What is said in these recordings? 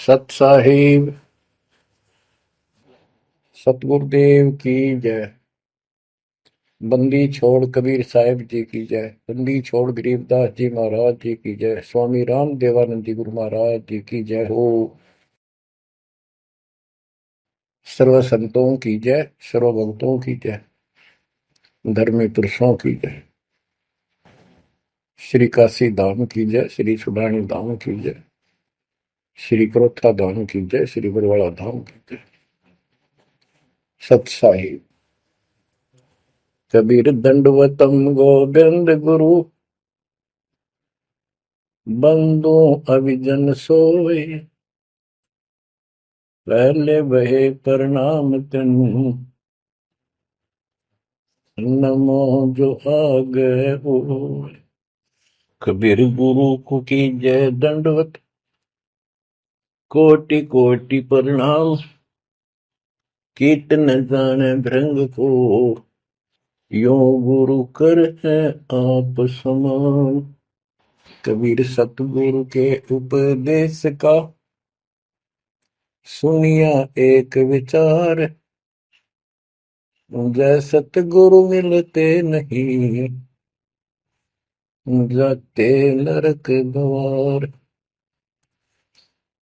सत साहिब सतगुरुदेव की जय। बंदी छोड़ कबीर साहिब जी की जय। बंदी छोड़ गरीबदास जी महाराज जी की जय। स्वामी राम देवानंद जी गुरु महाराज जी की जय हो। सर्व संतों की जय, सर्व भक्तों की जय, धर्मी पुरुषों की जय। श्री काशी धाम की जय, श्री सुडानी धाम की जय, श्री क्रोथा धाम की जय, श्री बरवाड़ा धाम की जय। सत साहिब कबीर दंडवतम गोविंद गुरु बंदो अभिजन सोए। पहले बहे प्रणाम तिन नमो जो आगे हो। कबीर गुरु को की जय दंडवत कोटि कोटि प्रणाम। कीर्तन जाने भृंग को यो गुरु कर है आप समान। कबीर सतगुरु के उपदेश का सुनिया एक विचार। जय सतगुरु मिलते नहीं जाते नरक द्वार।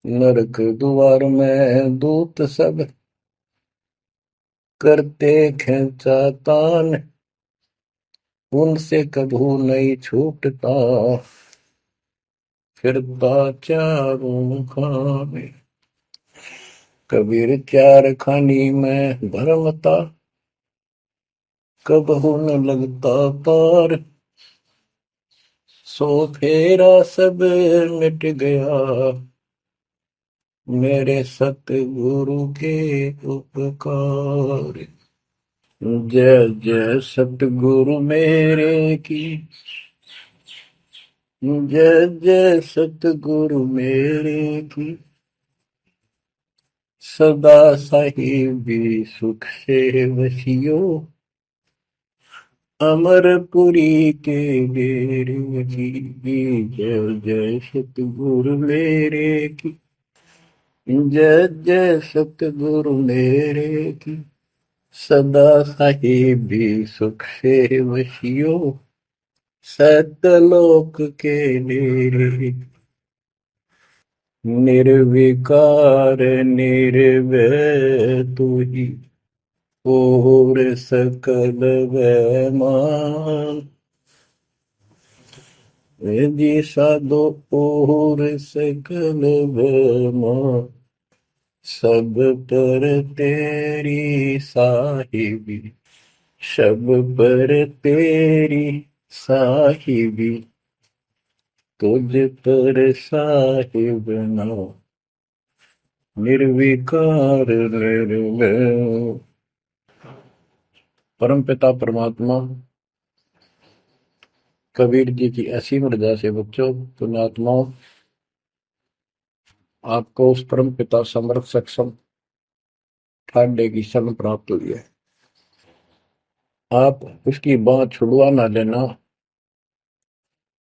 नरक द्वार में दूत सब करते खेचा तान। उनसे कभू नहीं छूटता फिरता चारों खाने। कबीर चार खानी में भरमता कबहू न लगता पार। सो फेरा सब मिट गया मेरे सतगुरु के उपकार। जय जय सतगुरु मेरे की जय जय सतगुरु मेरे की। सदा साहिबी सुख से वसियो अमरपुरी के डेरे की। जय जय सतगुरु मेरे की जय जय सतगुरु मेरे की। सदा साहिबी सुख से वसियो सतलोक के डेरे। निर्विकार निर्भय तू ही और सकल वैमान। जी साधो और सकल वैमान। सब पर तेरी साहिबी सब पर तेरी साहिबी। तुझ पर साहिब ना निर्विकार निर्भय। परम पिता परमात्मा कबीर जी की असीम रजा से बच्चों पुण्यात्माओं आपको उस परम पिता समर्थ सक्षम ठाडे की शरण प्राप्त हुई है। आप उसकी बांह छुड़वा ना लेना।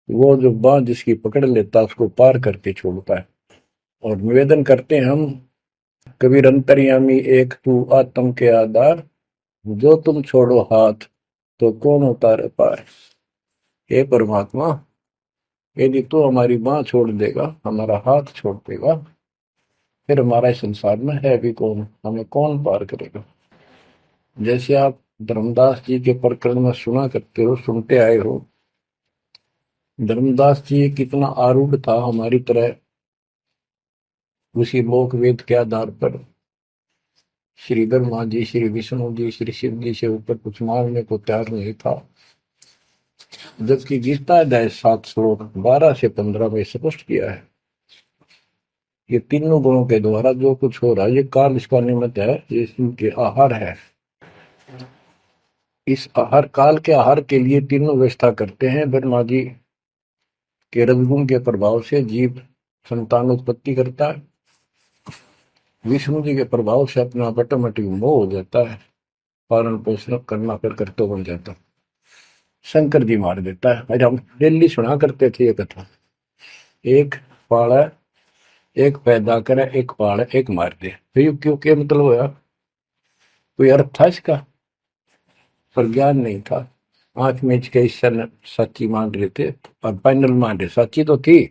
वो जो बांह जिसकी पकड़ लेता उसको पार करके छोड़ता है। और निवेदन करते हैं हम कबीर अंतर्यामी एक तू आत्म के आधार। जो तुम छोड़ो हाथ तो कौन उतारे पार। हे परमात्मा यदि तू हमारी बांह छोड़ देगा हमारा हाथ छोड़ देगा फिर हमारा इस संसार में है भी कौन, हमें कौन पार करेगा। जैसे आप धर्मदास जी के प्रकरण में सुना करते हो, सुनते आए हो। धर्मदास जी कितना आरूढ़ था हमारी तरह। उसी लोक वेद के आधार पर श्री ब्रह्मा जी श्री विष्णु जी श्री शिव जी से ऊपर कुछ मांगने को तैयार नहीं था। जबकि गीता अध्याय 7 श्लोक 12 से 15 में स्पष्ट किया है ये तीनों गुणों के द्वारा जो कुछ हो रहा है ये काल इसका निमित्त है। ये इनके आहार है। इस आहार काल के आहार के लिए तीनों व्यवस्था करते हैं। ब्रह्मा जी के रजगुण के प्रभाव से जीव संतान उत्पत्ति करता है। विष्णु जी के प्रभाव से अपना ऑटोमेटिक मोह हो जाता है। पालन पोषण करना फिर कर्तव्य बन जाता है। शंकर जी मार देता है। अरे हम डेली सुना करते थे ये कथा। एक पाड़ा एक पैदा करे, एक पाले, एक मार दे। फिर क्यों क्या मतलब होया? कोई अर्थ था इसका? पर ज्ञान नहीं था। आंख मीच के ईश्वर सच्ची मान रहे थे और फाइनल मान रहे, सच्ची तो थी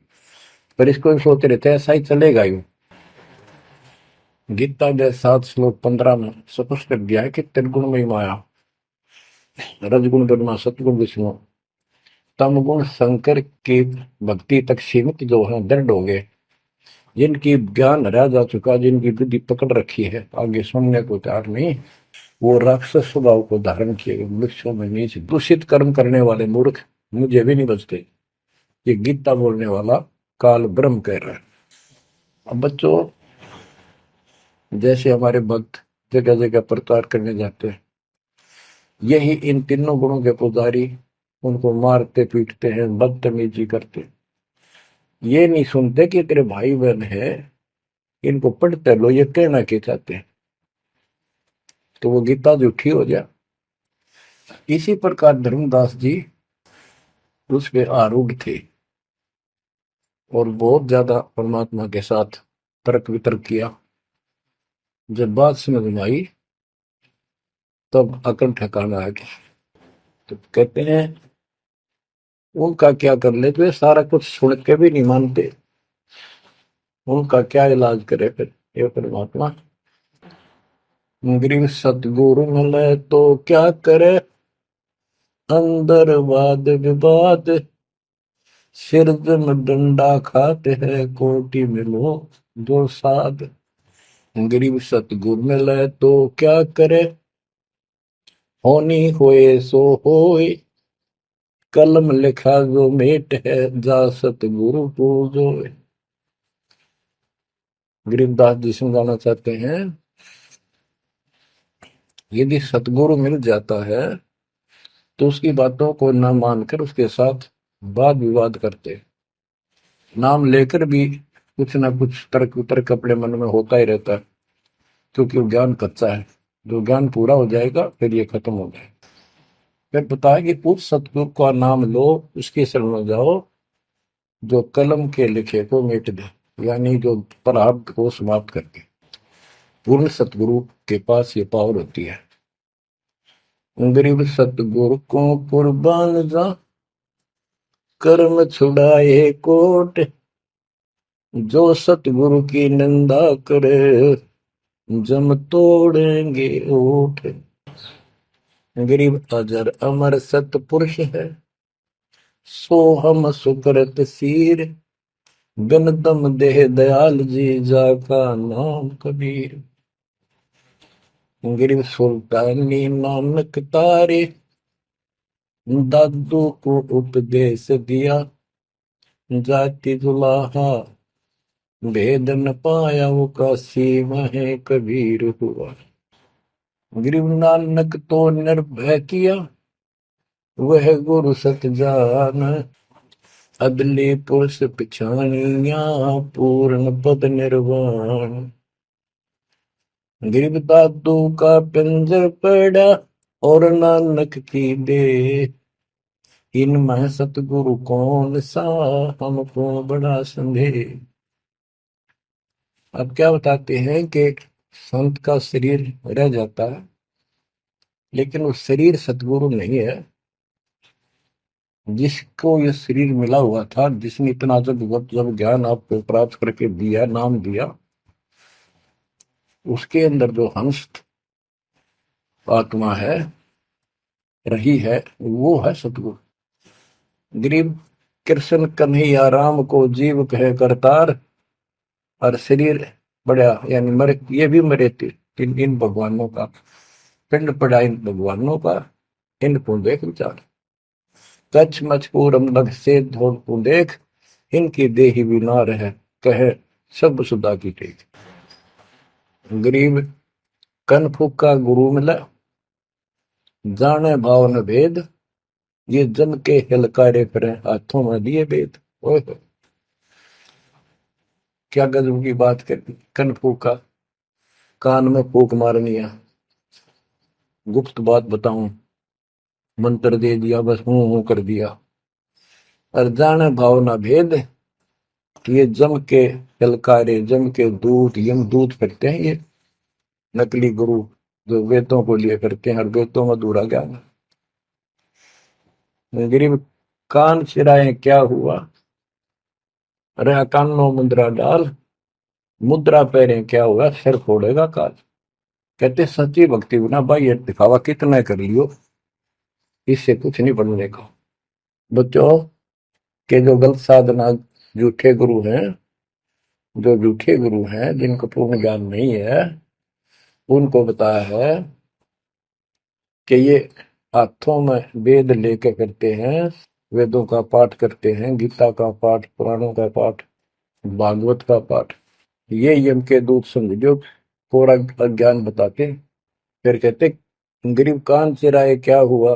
पर इसको भी सोच रहे थे ऐसा ही चलेगा यूं। गीता के 7 श्लोक 15 में स्पष्ट कर दिया है कि त्रिगुण में माया, रजगुण ब्रह्मा, सतगुण विष्णु, तम गुण शंकर की भक्ति तक सीमित जो है दृढ़ हो गए, जिनकी ज्ञान हरा जा चुका, जिनकी बुद्धि पकड़ रखी है, आगे सुनने को तैयार नहीं, वो राक्षस स्वभाव को धारण किए गए वृक्षों में नीच दूषित कर्म करने वाले मूर्ख मुझे भी नहीं बचते। ये गीता बोलने वाला काल ब्रह्म कह रहा है। अब बच्चों, जैसे हमारे भक्त जगह जगह प्रचार करने जाते हैं, यही इन तीनों गुणों के पुजारी उनको मारते पीटते हैं, बदतमीजी करते, ये नहीं सुनते कि तेरे भाई बहन है, इनको पढ़ते लो, ये कहना क्या चाहते हैं, तो वो गीता झूठी हो जाए। इसी प्रकार धर्मदास जी उस पे आरूढ़ थे और बहुत ज्यादा परमात्मा के साथ तर्क वितर्क किया। जब बात समझ में आई तब अकल ठिकाना आ गया। तो कहते हैं उनका क्या कर ले, तो सारा कुछ सुन के भी नहीं मानते, उनका क्या इलाज करे फिर ये परमात्मा। गरीब सतगुरु मिले तो क्या करे, अंदर वाद विवाद, सिर में डंडा खाते हैं, कोटि मिलो दो साध। गरीब सतगुरु मिले तो क्या करे, होनी होए सो होए, कलम लिखा जो मेट है, जा सतगुरु पूजो। गरीबदास जी समझाना चाहते हैं, यदि सतगुरु मिल जाता है तो उसकी बातों को न मानकर उसके साथ वाद विवाद करते, नाम लेकर भी कुछ ना कुछ तर्क वितर्क अपने मन में होता ही रहता है, क्योंकि वो ज्ञान कच्चा है। जो ज्ञान पूरा हो जाएगा फिर ये खत्म हो जाएगा। फिर बताया कि उस सतगुरु का नाम लो, उसके शरण में जाओ, जो कलम के लिखे को मिट दे, यानी जो प्रारब्ध को समाप्त करके। पूर्ण सतगुरु के पास ये पावर होती है। गरीब सतगुरु को कुर्बान जा, कर्म छुड़ाए कोट, जो सतगुरु की निंदा करे, जम तोड़ेंगे ओठ। गरीब अजर अमर सतपुरुष है, सो हम सुकृत सीर, बिन दम देह दयाल जी, जाका नाम कबीर। गरीब सुल्तानी नानक तारे, दादू को उपदेश दिया, जाति जुलाहा भेद न पाया, वो काशी में कबीर हुआ। गरीब नानक तो निर्भय किया, वह गुरु सत जान, अदली पुरुष पिछानिया, पूर्ण पद निर्वाण। गरीब दादू का पिंजर पड़ा, और नानक की दे, इनमें सतगुरु कौन सा, हमको बड़ा संदेह। अब क्या बताते हैं कि संत का शरीर रह जाता है, लेकिन वो शरीर सतगुरु नहीं है। जिसको ये शरीर मिला हुआ था, जिसने इतना जब ज्ञान आपको प्राप्त करके दिया, नाम दिया, उसके अंदर जो हंस आत्मा है, रही है, वो है सतगुरु। गरीब कृष्ण कन्हैया राम को जीव कहे करतार, और शरीर बड़ा यानी मरे, ये भी मरे थे इन भगवानों का, पिंड पड़ा इन भगवानों का, इनको देख विचार, कच्छ मचपूरम लग से धोल को देख, इनकी देही भी ना रहे, कहे सब सुधा की टेक। गरीब कन फूका गुरु मिला, जाने भाव न भेद, ये जन के हिलकारे फिरे, हाथों में लिए वेद। ओए क्या गजब की बात कर दी। कन फूका, कान में फूक मारनी है, गुप्त बात बताऊं, मंत्र दे दिया, बस हूं कर दिया। और जाने भाव न भेद, ये जम के ललकारे, जम के दूत, यम दूत करते हैं ये नकली गुरु जो वेदों को लिए करते हैं और वेदों में अधूरा ज्ञान। गरीब कान चिराए क्या हुआ, रहा कानों मुद्रा डाल, मुद्रा पैरे क्या हुआ, सिर फोड़ेगा काल। कहते सच्ची भक्ति बिना भाई ये दिखावा कितना कर लियो, इससे कुछ नहीं बनने का। बच्चों के जो गलत साधना, झूठे गुरु हैं, जो झूठे गुरु हैं जिनको पूर्ण ज्ञान नहीं है, उनको बताया है कि ये हाथों में वेद लेके करते हैं, वेदों का पाठ करते हैं, गीता का पाठ, पुराणों का पाठ, भागवत का पाठ। ये यम के दूत समझो पूरा अज्ञान बताते। फिर कहते गरीब कान चिराए क्या हुआ,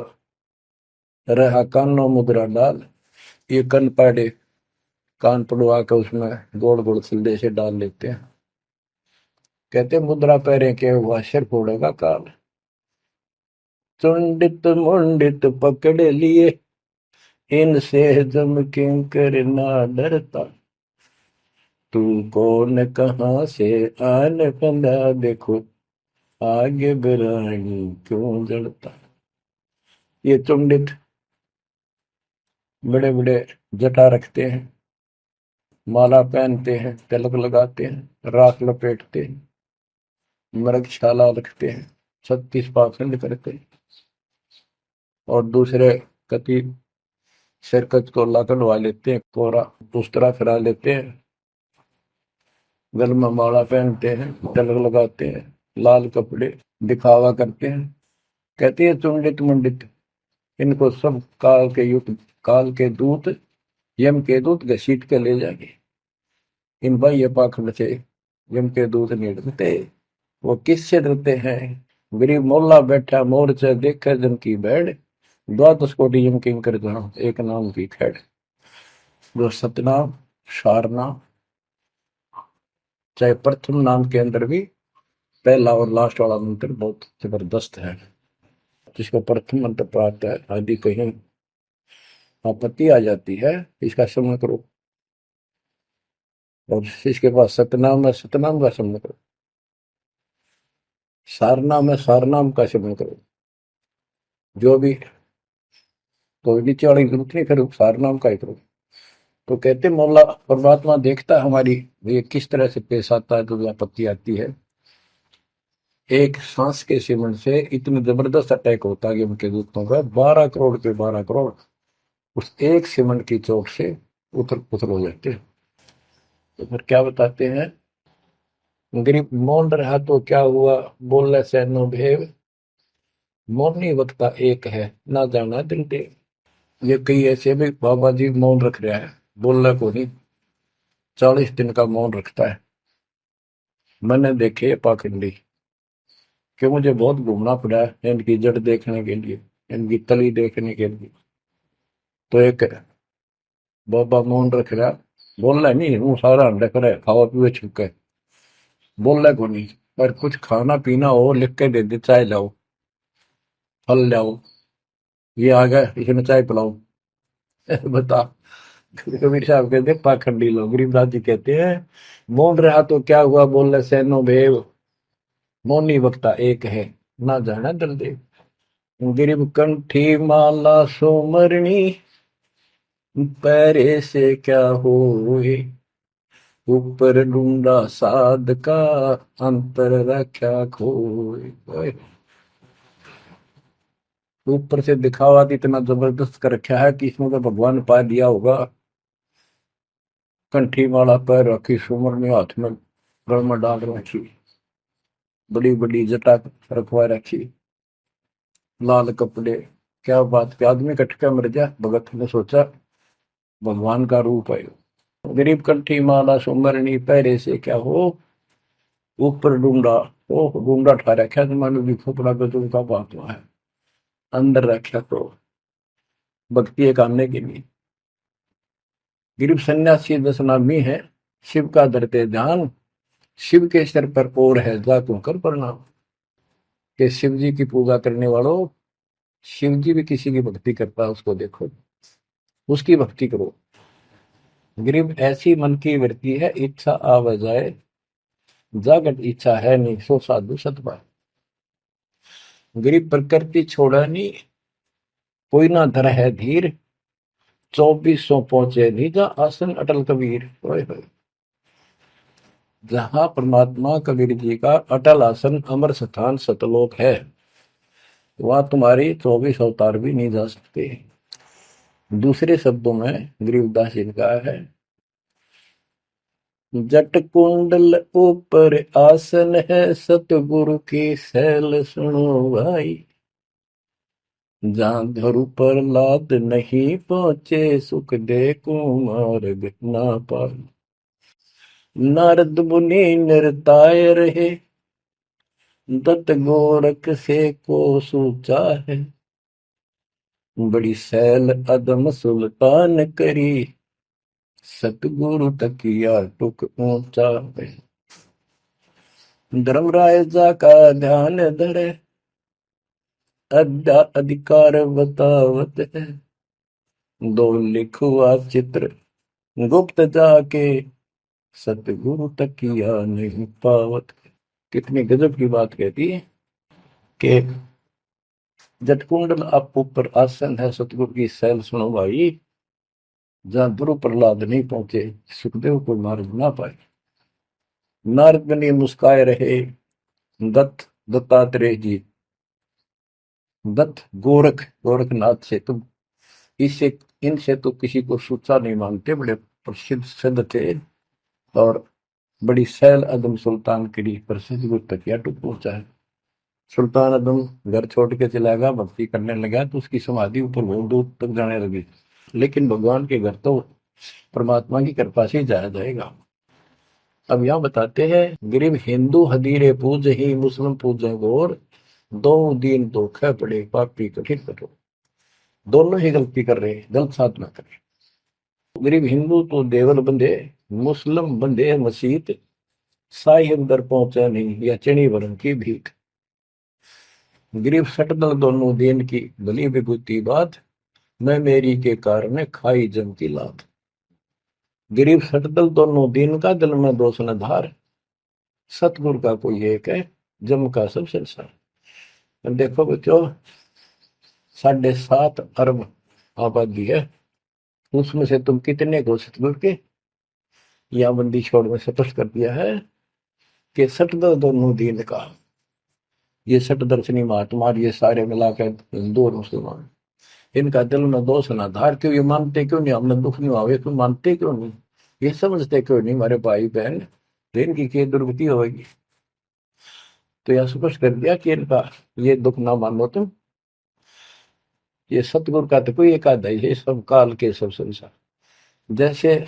रहा कानों मुद्रा डाल। ये कन पाड़े, कान पड़वा के उसमें गोड़ गोड़ सिल्ले से डाल लेते हैं। कहते मुद्रा पैरे के हुआ, सिर फोड़ेगा काल। चुंडित मुंडित पकड़ लिए, इनसे जम किंकर ना डरता। तू कौन कहाँ से आन बंदा, देखो आगे बिरानी क्यों जड़ता। ये चुंडित बड़े बड़े जटा रखते हैं, माला पहनते हैं, तिलक लगाते हैं, राख लपेटते हैं, मृगशाला रखते हैं, 36 पाखंड करते हैं, और दूसरे कति सिरकत को कटवा लेते हैं, कोरा दूसरा फिरा लेते हैं, गल में माला पहनते हैं, तिलक लगाते हैं, लाल कपड़े दिखावा करते हैं। कहते हैं चुंडित मुंडित, इनको सब काल के युग, काल के दूत, यम के दूत घसीट के ले जाएंगे। इन बाह्य पाखंड से यम के दूत नहीं डरते। वो किससे डरते हैं, गरीब मोल्ला बैठा मोर्चा देखे जन की बैठ, द्वादश कोटि यम किंकर जहाँ एक नाम की खैड़। जो सतनाम, सारनाम, चाहे प्रथम नाम के अंदर भी पहला और लास्ट वाला मंत्र बहुत जबरदस्त है। जिसको प्रथम मंत्र प्राप्त है, आदि कहीं आपत्ति आ जाती है, इसका स्मरण करो। और इसके पास सतनाम है, सतनाम का स्मरण करो। सारनाम है, सारनाम का स्मरण करो। जो भी तो नीचे वाली जरूरत नहीं, फिर सारनाम का ही करो। तो कहते मौला परमात्मा देखता है हमारी ये किस तरह से पेश आता है, जो आपत्ति आती है। एक सांस के सिमरण से इतने जबरदस्त अटैक होता है कि उनके दूतों का 12 करोड़ के 12 करोड़ उस एक सिमरण की चोट से उथल पुथल हो जाते हैं। तो फिर क्या बताते हैं, गरीब मौन रहा तो क्या हुआ, बोले सैनो भेव, मौनी वक्ता एक है, ना जाना दिल देव। ये कई ऐसे भी बाबा जी मौन रख रहा है, बोलना को नहीं, 40 दिन का मौन रखता है। मैंने देखे पाखंडी कि मुझे बहुत घूमना पड़ा है इनकी जड़ देखने के लिए, इनकी तली देखने के लिए। तो एक बाबा मौन रख रहा, बोलना नहीं, हूँ सारा रख रहा है, खावा पीवे छुके, बोलना को नहीं। पर कुछ खाना पीना हो लिख के दे दे, चाय लाओ, फल लाओ, ये आ गया इसमें चाय पिलाओ। बता। कबीर साहब कहते पाखंडी लोग, गरीबदास जी कहते हैं मौन रहा तो क्या हुआ, बोल सैनो भेव, मौनी वक्ता एक है, ना जाना दल देव। गिरिब कंठी माला सोमरणी, पैरे से क्या होए, ऊपर ढूंढा साध का, अंतर रख्या खोए। ऊपर से दिखावा इतना जबरदस्त कर रखा है कि इसमें तो भगवान पा दिया होगा। कंठी माला पैर रखी, सुमरनी हाथ में गल में डाल रखी, बड़ी बड़ी जटा रखवा रखी, लाल कपड़े। क्या बात के आदमी कटका मर जा, भगत ने सोचा भगवान का रूप है। गरीब कंठी माला सुमरनी, पैरे से क्या हो, ऊपर डूंडा, ओ डूंडा ठा रखा, तो मानो भी खोपड़ा गजब का बात है, अंदर रखा तो भक्ति करने के लिए। गरीब सन्यासी दशनामी है, शिव का धरते ध्यान, शिव के सिर पर और है जा तू कर प्रणाम। कि शिव जी की पूजा करने वालों, शिव जी भी किसी की भक्ति करता है, उसको देखो, उसकी भक्ति करो। गरीब ऐसी मन की वृत्ति है, इच्छा आव जाए, जागत इच्छा है नहीं, सो साधु सतपाए। गरीब प्रकृति छोड़ा नहीं, कोई ना धर है धीर, 2400 पहुंचे निजा आसन अटल कबीर। ओए होए। जहां परमात्मा कबीर जी का अटल आसन अमर स्थान सतलोक है, वहां तुम्हारी 24 अवतार भी नहीं जा सकते। दूसरे शब्दों में गरीबदास जी ने कहा है, जट कुंडल ऊपर आसन है, सतगुरु की सैल सुनो भाई। जहां धरु पर लाद नहीं पहुंचे, सुख दे कुमार्ग ना पाए। नारद मुनि निरताय रहे, दत्त गोरख से को सूचा है। बड़ी सैल अदम सुल्तान करी, सतगुरु तकिया टुक ऊंचा है। धर्मराजा का ध्यान धरे, अद्या अधिकार बतावत है। दो लिखुआ चित्र गुप्त जाके, सतगुरु तकिया नहीं पावत। कितनी गजब की बात कहती है कि जटकुंडल आप ऊपर आसन है, सतगुरु की सैल सुनो भाई। जहां ध्रुव प्रहलाद नहीं पहुंचे, सुखदेव को मार्ग ना पाए। नारद मुनि मुस्काए रहे, दत्तात्रेय जी, दत्त गोरख गोरखनाथ से तुम इससे इनसे तो किसी को सूचा नहीं मानते, बड़े प्रसिद्ध सिद्ध थे। और बड़ी सैल अदम सुल्तान की प्रसिद्ध गुरु तकिया टूट पहुंचा है। सुल्तान अदम घर छोड़ के चला गया, भक्ति करने लगा, तो उसकी समाधि ऊपर बहुत दूर तक जाने लगी। लेकिन भगवान के घर तो परमात्मा की कृपा से ही जाया जाएगा। अब यहाँ बताते हैं, गरीब हिंदू हदीरे पूज ही, मुस्लिम पूजे गौर, दो दीन धोखे पड़े, पापी कठिन कठोर। दोनों ही गलती कर रहे हैं, गलत साधना कर रहे हैं। गरीब हिंदू तो देवल बंधे, मुस्लिम बंधे मसीत, साई अंदर पहुंचा नहीं, या चणी वरण की भीख। गरीब सटदल दोनों दीन की भली विभूति बात, मैं मेरी के कारण खाई जम की लात। गरीब सटदल दोनों दीन का, दिल में दोष न धार, सतगुरु का कोई एक है, जम का सब संसार। देखो बच्चों, 7.5 अरब आबादी है, उसमें से तुम कितने को सतगुरु के या बंदी छोड़ में स्पष्ट कर दिया है कि सटदल दोनों दीन का। ये सट दर्शनी महात्मा, ये सारे मिलाकर हिंदू और मुसलमान, इनका दिल में दोष ना धार। क्यों? ये मानते क्यों नहीं हमने दुख नहीं आवे? तुम मानते क्यों नहीं? ये समझते क्यों नहीं हमारे भाई बहन, तो इनकी क्या दुर्गति होगी? तो यह स्पष्ट कर दिया कि इनका ये दुख ना मानो तुम। ये सतगुरु का तो कोई एक आधा ही है, सब काल के सब संसार। जैसे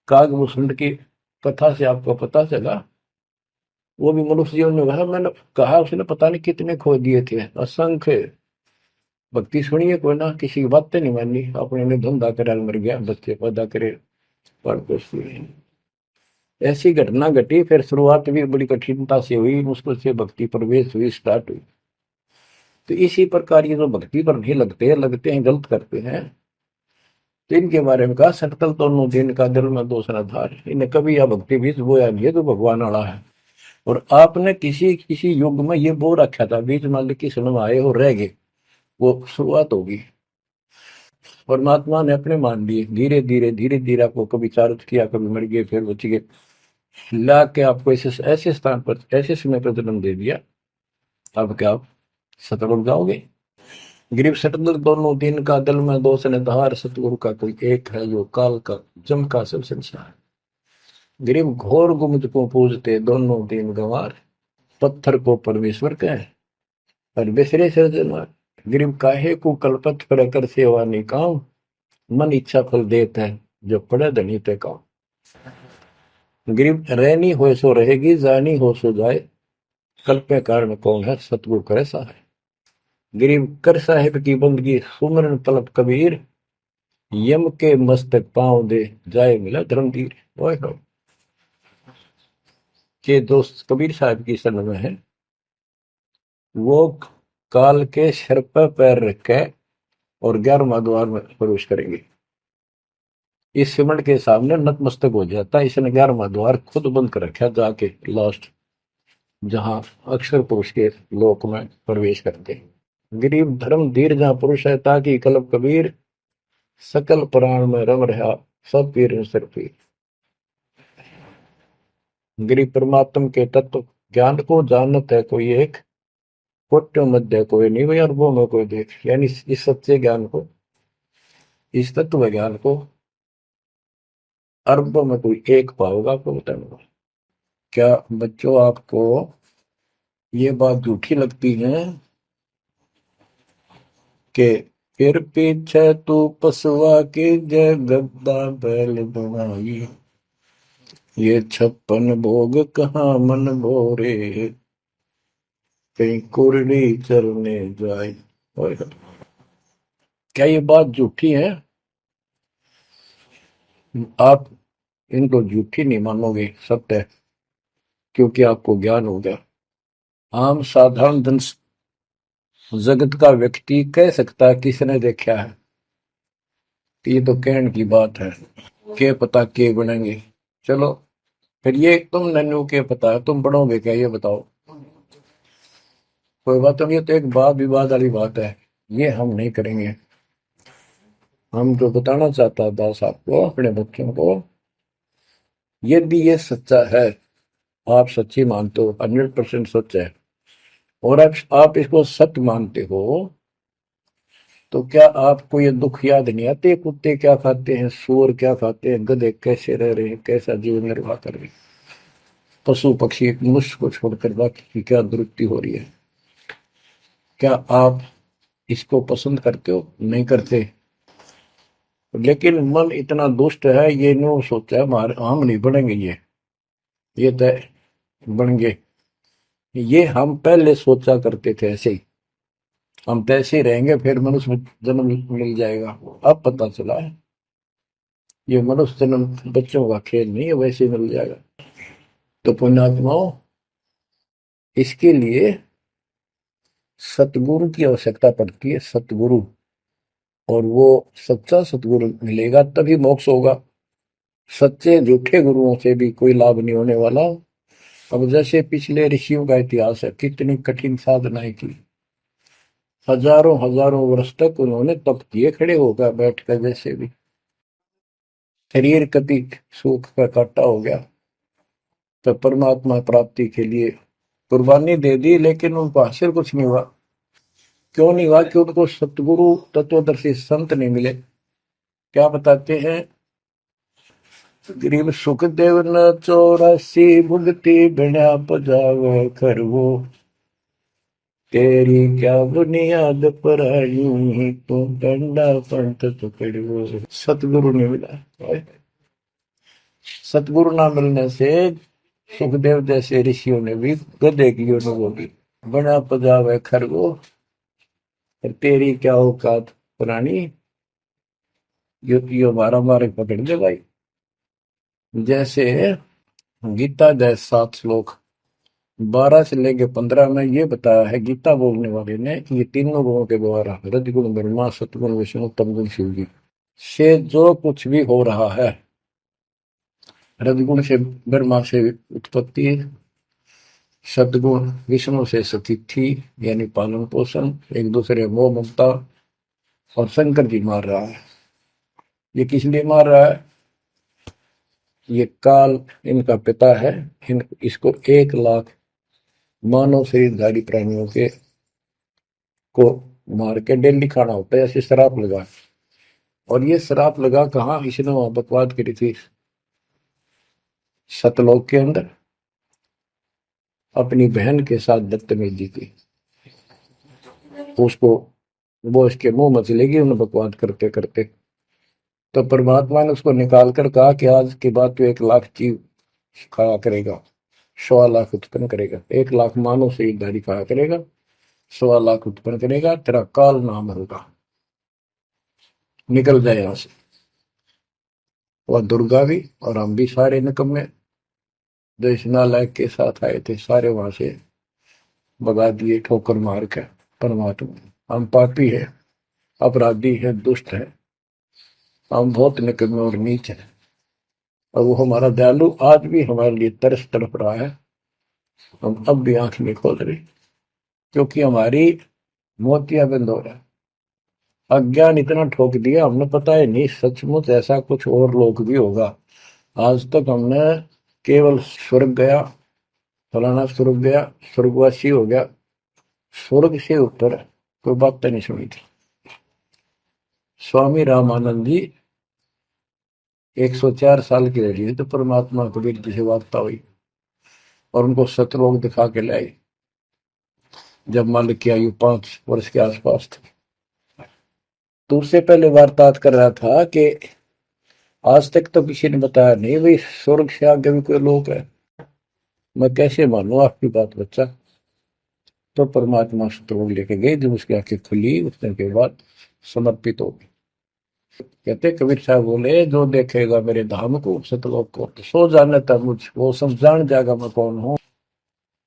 कागभूषण की कथा से आपको पता चला, वो भी मनुष्य जीवन में कहा, मैंने कहा उसने पता नहीं कितने खो दिए थे, असंख्य। भक्ति सुनिए कोई ना, किसी की बातें नहीं मानी, अपने ने धंधा करे मर गया, बच्चे पैदा करे पर कुछ नहीं। ऐसी घटना घटी, फिर शुरुआत भी बड़ी कठिनता से हुई, मुश्किल से भक्ति प्रवेश हुई, स्टार्ट हुई। तो इसी प्रकार ये जो भक्ति पर नहीं लगते हैं गलत करते हैं, तो इनके बारे में कहा, सटकल दोनों दिन का दिल में दोष न धार। इन्हें कभी यह भक्ति बीज बोया नहीं है तो भगवान वाला है। और आपने किसी किसी युग में ये बो रखा था, बीज मान ली किसी में आए और रह गए, वो शुरुआत होगी। परमात्मा ने अपने मान लिए, धीरे धीरे धीरे धीरे आपको कभी चारित किया, कभी मर गए, फिर बच गए, ला के आपको ऐसे ऐसे स्थान पर, ऐसे समय पर जन्म दे दिया। अब क्या आप सतगुरु जाओगे? गिरीव सतगुरु दोनों दिन का, दिल में दोष ने धार, सतगुरु का कोई एक है, जो काल का जम का सब संसार। गिरीव घोर गुमज को पूजते, दोनों दिन गंवार, पत्थर को परमेश्वर कहे और बिसरे सृजनहार। गिरीव काहे को कल्पत कर कर सेवा निकाम, मन इच्छा फल देते हैं, जो पड़े धनी ते काम। गिरीव रहनी हो सो रहेगी, जानी हो सो जाए, कल्पे कारण कौन है, सतगुरु करे सहाय। गिरीव कर साहिब की बंदगी, सुमरन तलब कबीर, यम के मस्तक पांव दे, जाए मिला धर्मवीर। ओए हो, के दोस्त कबीर साहब की शरण में है, वो काल के सिर पर पैर रख के और 11वां द्वार में प्रवेश करेंगे। इस सिमट के सामने नतमस्तक हो जाता है। इसने 11वां द्वार खुद बंद कर रखा जाके लास्ट, जहां अक्षर पुरुष के लोक में प्रवेश करते। गरीब धर्म धीर जहां पुरुष है, ताकि कलब कबीर सकल प्राण में रम रहा सब पीर सिर पीर। गरीब परमात्म के तत्व ज्ञान को जानत है कोई एक, कोट्यों मध्य कोई नहीं भाई, अरबों में कोई देख। यानी इस सच्चे ज्ञान को, इस तत्व ज्ञान को अरबों में कोई एक पाओगा। आपको बताऊंगा। क्या बच्चों आपको ये बात झूठी लगती है कि फिर पीछे तू पसुआ की जय गद्दा बैल बनाई, ये 56 भोग कहाँ मन भोरे, कहीं कुरड़ी चरने जाए। क्या ये बात झूठी है? आप इनको झूठी नहीं मानोगे, सत्य है, क्योंकि आपको ज्ञान हो गया। आम साधारण जन जगत का व्यक्ति कह सकता है किसने देखा है, ये तो कहने की बात है, के पता के बनेंगे। चलो फिर ये तुम नन्नू के पता है, तुम बनोगे क्या ये बताओ। कोई बात नहीं, ये तो एक वाद विवाद वाली बात है, ये हम नहीं करेंगे। हम जो बताना चाहता दास आपको, अपने बच्चों को, यदि ये सच्चा है, आप सच्ची मानते हो, 100% सच है, और आप इसको सत्य मानते हो, तो क्या आपको ये दुख याद नहीं आते? कुत्ते क्या खाते हैं, सूअर क्या खाते हैं, गधे कैसे रह रहे हैं, कैसा जीवन निर्वाह कर रहे हैं, पशु पक्षी एक मनुष्य को छोड़कर बाकी की क्या दुर्गति हो रही है। क्या आप इसको पसंद करते हो? नहीं करते। लेकिन मन इतना दुष्ट है, ये नो सोचा है हमारे हम नहीं बनेंगे, ये तय बन गए। ये हम पहले सोचा करते थे ऐसे ही, हम तो ऐसे ही रहेंगे, फिर मनुष्य जन्म मिल जाएगा। अब पता चला है ये मनुष्य जन्म बच्चों का खेल नहीं है, वैसे ही मिल जाएगा। तो पुण्यात्माओं, इसके लिए सतगुरु की आवश्यकता पड़ती है, सतगुरु। और वो सच्चा सतगुरु मिलेगा तभी मोक्ष होगा। सच्चे झूठे गुरुओं से भी कोई लाभ नहीं होने वाला। अब जैसे पिछले ऋषियों का इतिहास है, कितनी कठिन साधनाएं की, हजारों हजारों वर्ष तक उन्होंने तप किए, खड़े होकर बैठकर, जैसे भी शरीर कति सुख का काटा हो गया, तो परमात्मा प्राप्ति के लिए कुर्बानी दे दी, लेकिन उनको हासिल कुछ नहीं हुआ। क्यों नहीं हुआ? कि उनको सतगुरु तत्वदर्शी संत नहीं मिले। क्या बताते हैं? गरीब सुखदेव न 84 भुगती बिना पजावे खरवो, तेरी क्या बुनियाद पर आई, तू डंडा पंथ पकड़ो। सतगुरु नहीं मिला। सतगुरु ना मिलने से सुखदेव जैसे ऋषियों ने भी गधे की अनुभव की, बना पजावे खरगो, तेरी क्या औकात पुरानी, यो मारा मारे पकड़ दे भाई। जैसे गीता जय 7 श्लोक 12 से लेके 15 में ये बताया है गीता बोलने वाले ने कि ये तीनों गुणों के द्वारा, रजगुण ब्रह्मा, सतगुण विष्णु, तमगुण शिव जी, से जो कुछ भी हो रहा है, रजगुण से ब्रह्मा से उत्पत्ति, सदगुण विष्णु से स्थिति यानी पालन पोषण, एक दूसरे मोह ममता, और शंकर जी मार रहा है। ये किस लिए मार रहा है? ये काल इनका पिता है। इसको 1 लाख मानव शरीरधारी प्राणियों के को मार के डेली खाना होता है, ऐसे शराब लगा। और ये शराब लगा कहाँ? इसने वहां बकवाद करी थी सतलोक के अंदर, अपनी बहन के साथ बदतमीजी की। उसको वो इसके मुंह में चलेगी उन्हें बकवाद करते करते। तो परमात्मा ने उसको निकाल कर कहा कि आज के बाद तो 1 लाख जीव खाया करेगा, 1.25 लाख उत्पन्न करेगा, 1 लाख मानव शरीरधारी खाया करेगा, 1.25 लाख उत्पन्न करेगा, तेरा काल नाम होगा, निकल जाए यहां से। वह दुर्गा भी और हम भी सारे निकम्मे जो इस नालायक के साथ आए थे, सारे वहां से भगा दिए ठोकर मार के। परमात्मा, हम पापी है, अपराधी है, दुष्ट है, हम बहुत निकम्मे और नीच हैं, और वो हमारा दयालु आज भी हमारे लिए तरस तड़प रहा है। हम अब भी आंख नहीं खोल रहे, क्योंकि हमारी मोतियां बंद हो रहा है। अज्ञान इतना ठोक दिया, हमने पता है नहीं सचमुच ऐसा कुछ और लोग भी होगा। आज तक हमने केवल स्वर्ग गया, फलाना स्वर्ग गया, स्वर्गवासी हो गया, स्वर्ग से ऊपर कोई बात नहीं सुनी थी। स्वामी रामानंद जी 104 साल की रही तो परमात्मा कबीर जी से वार्ता हुई और उनको सतलोक दिखा के लाई, जब मालिक की आयु 5 वर्ष के आसपास थी। तो उससे पहले वार्तालाप कर रहा था कि आज तक तो किसी ने बताया नहीं भाई स्वर्ग से आगे भी कोई लोक है, मैं कैसे मानूं आपकी बात बच्चा। तो परमात्मा सतलोक लेके गए, जब उसकी आंखें खुली उतने के बाद समर्पित हो गई। कहते कबीर साहब बोले जो देखेगा मेरे धाम को सतलोक को तो सो जाने तक मुझ वो सब जान जाएगा मैं कौन हूँ।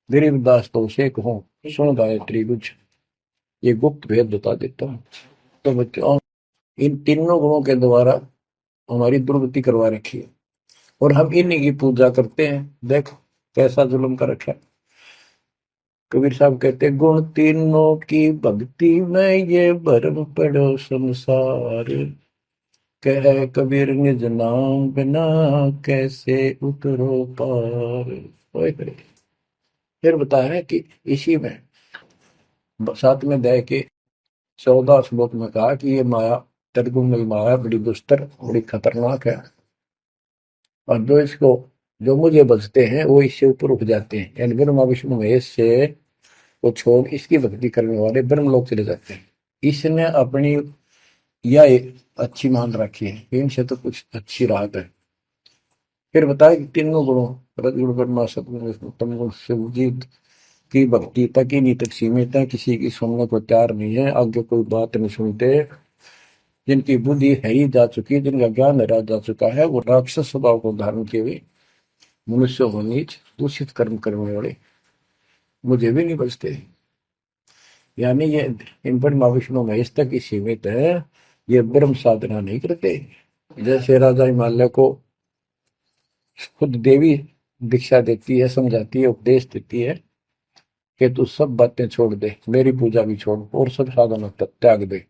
गरीबदास तो उसे कहूँ सुन गायत्री कुछ, ये गुप्त भेद बता देता हूँ। तो बच्चों इन तीनों गुणों के द्वारा हमारी दुर्गति करवा रखी है, और हम इन्हीं की पूजा करते हैं। देख कैसा जुल्म कर रखा है। कबीर साहब कहते गुण तीनों की भक्ति में ये भरम पड़ो संसार, कह कबीर निज नाम बिना कैसे उतरो पार। फिर बताया है कि इसी में 7वें अध्याय के 14 श्लोक में कहा कि ये माया तर्गुण माया बड़ी दुस्तर बड़ी खतरनाक है, और जो इसको जो मुझे बचते हैं वो इससे ऊपर उठ जाते हैं, यानी ब्रह्मा विष्णु महेश से वो छोड़ इसकी भक्ति करने वाले ब्रह्मलोक चले जाते हैं। इसने अपनी यह अच्छी मान रखी है, इनसे तो कुछ अच्छी राहत है। फिर बताया कि तीनों गुणों रजगुण ब्रह्मा सतगुण विष्णु तमगुण शिवजीत की भक्ति तक ही नहीं तक सीमित है, किसी की सुनने को तैयार नहीं है, आगे कोई बात नहीं सुनते। जिनकी बुद्धि है ही जा चुकी है, जिनका ज्ञान हरा जा चुका है, वो राक्षस स्वभाव को धारण किए हुए मनुष्य हो नीच दूषित कर्म करने वाले मुझे भी नहीं बचते। यानी ये इन पर माँ विष्णु महेश तक ही सीमित है, ये ब्रह्म साधना नहीं करते। जैसे राजा हिमालय को खुद देवी दीक्षा देती है, समझाती है, उपदेश देती है कि तू सब बातें छोड़ दे, मेरी पूजा भी छोड़ और सब साधनों त्याग दे,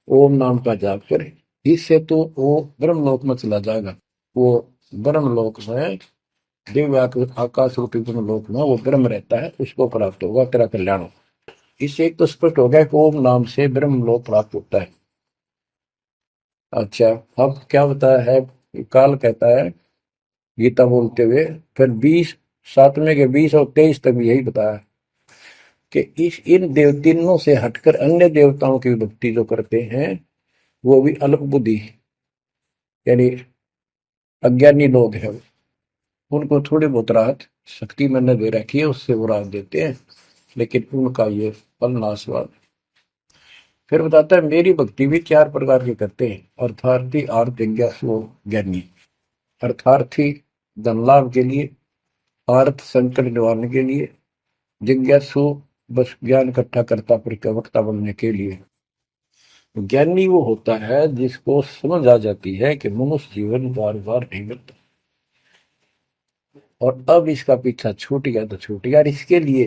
ओम नाम का जाप करे, इससे तो वो ब्रह्मलोक में चला जाएगा। वो ब्रह्मलोक में दिव्य आकाश रूपी ब्रह्मलोक में वो ब्रह्म रहता है, उसको प्राप्त होगा, तेरा कल्याण होगा। इससे एक तो स्पष्ट हो गया कि ओम नाम से ब्रह्मलोक प्राप्त होता है। अच्छा, अब क्या बताया है, काल कहता है गीता बोलते हुए, फिर 20 7वें के 20 और 23 तक भी यही बताया कि इस इन देव तीनों से हटकर अन्य देवताओं की भक्ति जो करते हैं वो भी अल्प बुद्धि यानी अज्ञानी लोग हैं, उनको थोड़ी बहुत राहत शक्ति मैंने दे रखी है, उससे वो राहत देते हैं, लेकिन उनका ये फल नाशवान। फिर बताता है मेरी भक्ति भी 4 प्रकार की करते हैं, अर्थार्थी आर्थ जिज्ञासु ज्ञानी। अर्थार्थी धन लाभ के लिए, आर्थ संकट निवारने के लिए, जिज्ञासु बस ज्ञान इकट्ठा करता प्रवक्ता बनने के लिए। ज्ञानी वो होता है जिसको समझ आ जाती है कि मनुष्य जीवन बार बार नहीं मिलता, और अब इसका पीछा छूट गया तो छूट गया, इसके लिए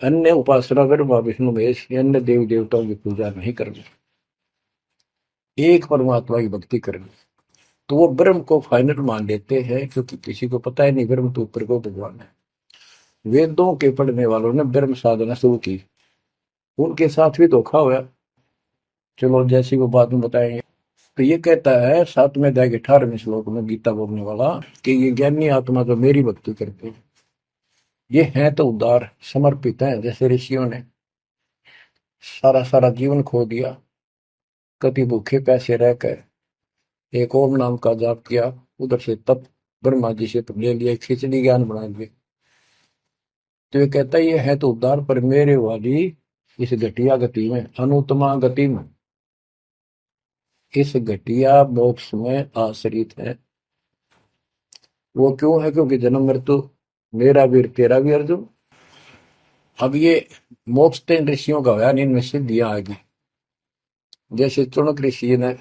अन्य उपासना ब्रह्मा विष्णु महेश अन्य देव देवताओं की पूजा नहीं करनी, एक परमात्मा की भक्ति करनी। तो वो ब्रह्म को फाइनल मान लेते हैं, क्योंकि किसी को पता ही नहीं ब्रह्म तो ऊपर को भगवान है। वेदों के पढ़ने वालों ने ब्रह्म साधना शुरू की, उनके साथ भी धोखा हुआ। चलो जैसी वो बात में बताएंगे। तो ये कहता है 7वें अध्याय के 18वें श्लोक में गीता बोलने वाला कि ये ज्ञानी आत्मा जो मेरी भक्ति करते हैं ये हैं तो उदार समर्पित है, जैसे ऋषियों ने सारा सारा जीवन खो दिया, कभी भूखे प्यासे रहकर एक ओम नाम का जाप किया, उधर से तप ब्रह्मा जी से ले लिया, खिचड़ी ज्ञान बना दिए। तो ये कहता है ये है तो उदार, पर मेरे वाली इस घटिया गति में अनुत्तमा गति में इस घटिया मोक्ष में आश्रित है। वो क्यों है, क्योंकि जन्म मृत्यु मेरा वीर तेरा भी अर्जुन। अब ये मोक्ष तो इन ऋषियों का होया, इनमें सिद्धियां आ गई। जैसे चुनक ऋषि ने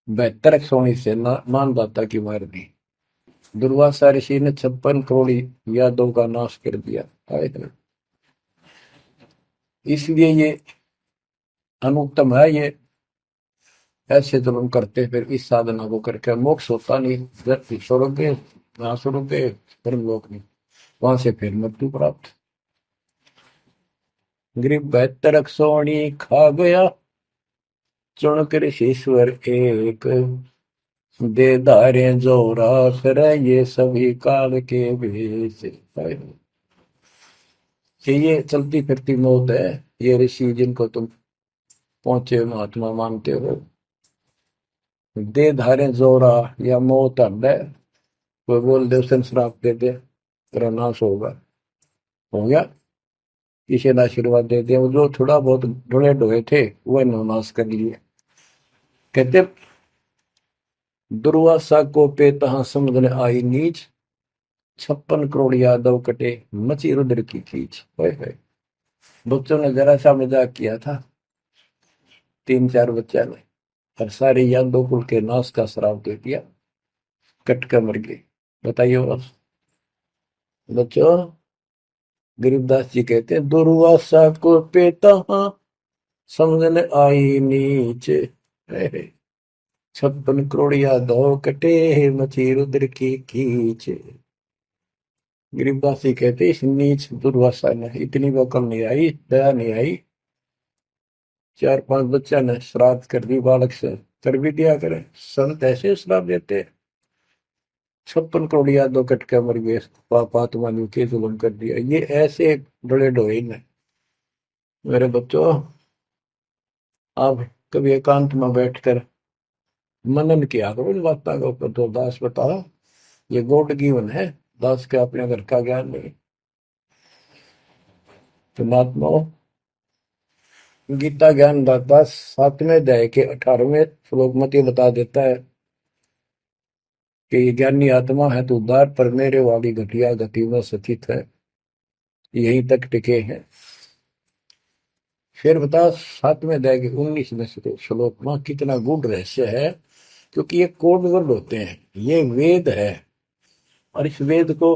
72 सोनी से मानदाता की मार दी। दुर्वासा ऋषि ने 56 करोड़ यादव का नाश कर दिया। इसलिए ये अनुत्तम है। ये ऐसे जुल्म करते फिर इस साधना को करके मोक्ष होता नहीं। धरती छोड़ोगे, वहां छोड़ोगे, धर्म लोक नहीं, वहां से फिर मृत्यु प्राप्त। गरीब 72 सोनी खा गया, चुन कर ईश्वर एक, दे धारे जोरा फिर ये सभी काल के भेष। ये चलती फिरती मौत है। ये ऋषि जिनको तुम पहुंचे महात्मा मानते हो, दे धारे जोरा या मौत है। कोई बोल दे उसे श्राप दे दे, तेरा नाश होगा, हो गया। किसी ने आशीर्वाद दे दिया, वो जो थोड़ा बहुत ढोए ढोए थे वह नाश कर लिए। कहते दुर्वासा को पे तहां समझने आई नीच, 56 करोड़ यादव कटे मची रुद्र की खींच। बच्चों ने जरा सा मजाक किया था, 3-4 बच्चा ने, और सारे यादव कुल के नाश का श्राप दे दिया, कट कर मर गए। बताइए बस बच्चों। गरीबदास जी कहते हैं दुर्वासा को पे तहां समझने आई नीच, 56 करोड़ यादव कटे मची रुद्र की खींच। गरीबदास जी कहते इस नीच दुर्वासा ने इतनी वकल नहीं आई, दया नहीं आई। 4-5 बच्चा ने श्राद्ध कर दी, बालक से कर भी दिया करे। संत ऐसे श्राप देते, 56 करोड़ यादव कट के मर गए, पापात्मा ने के जुल्म कर दिया। ये ऐसे डोले ढोए ने। मेरे बच्चों, आप कभी एकांत में बैठकर मनन किया करो इन बातों के ऊपर। तो दास बताओ, ये गॉड गिवन है, दास के अपने घर का ज्ञान नहीं। तो महात्माओं, गीता ज्ञान दाता 7वें अध्याय के 18वें श्लोक में ये बता देता है कि ज्ञानी आत्मा है तो उद्धार पर मेरे वाली घटिया गति में स्थित है, यहीं तक टिके हैं। फिर बता 7वें अध्याय के 19वें श्लोक में कितना गूढ़ रहस्य है, क्योंकि ये कोड वर्ड होते हैं, ये वेद है। और इस वेद को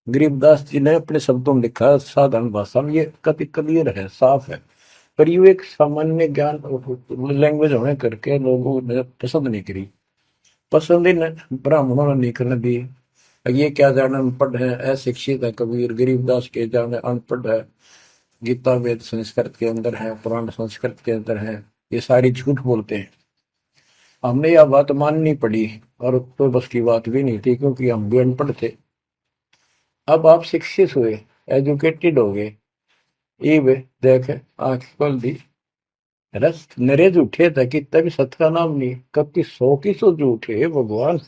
गरीबदास जी ने अपने शब्दों में लिखा, साधारण भाषा में। ये कति क्लियर है, साफ है, पर ये एक सामान्य ज्ञान लैंग्वेज होने करके लोगों ने पसंद नहीं करी। पसंद ही ब्राह्मणों ने नहीं करने दी। ये क्या जाने अनपढ़ है, अशिक्षित है कबीर। गरीबदास के जाने अनपढ़ है, गीता वेद संस्कृत के अंदर है, पुराण संस्कृत के अंदर है, ये सारी झूठ बोलते हैं। हमने यह बात माननी पड़ी, और तो बस की बात भी नहीं थी, क्योंकि हम भी अनपढ़ थे। अब आप शिक्षित हुए, एजुकेटेड हो गए, ये देख आंख खोल दी। रस नरे झूठे था कि तभी सत का नाम नहीं, कब की 100 की 100 झूठे भगवान,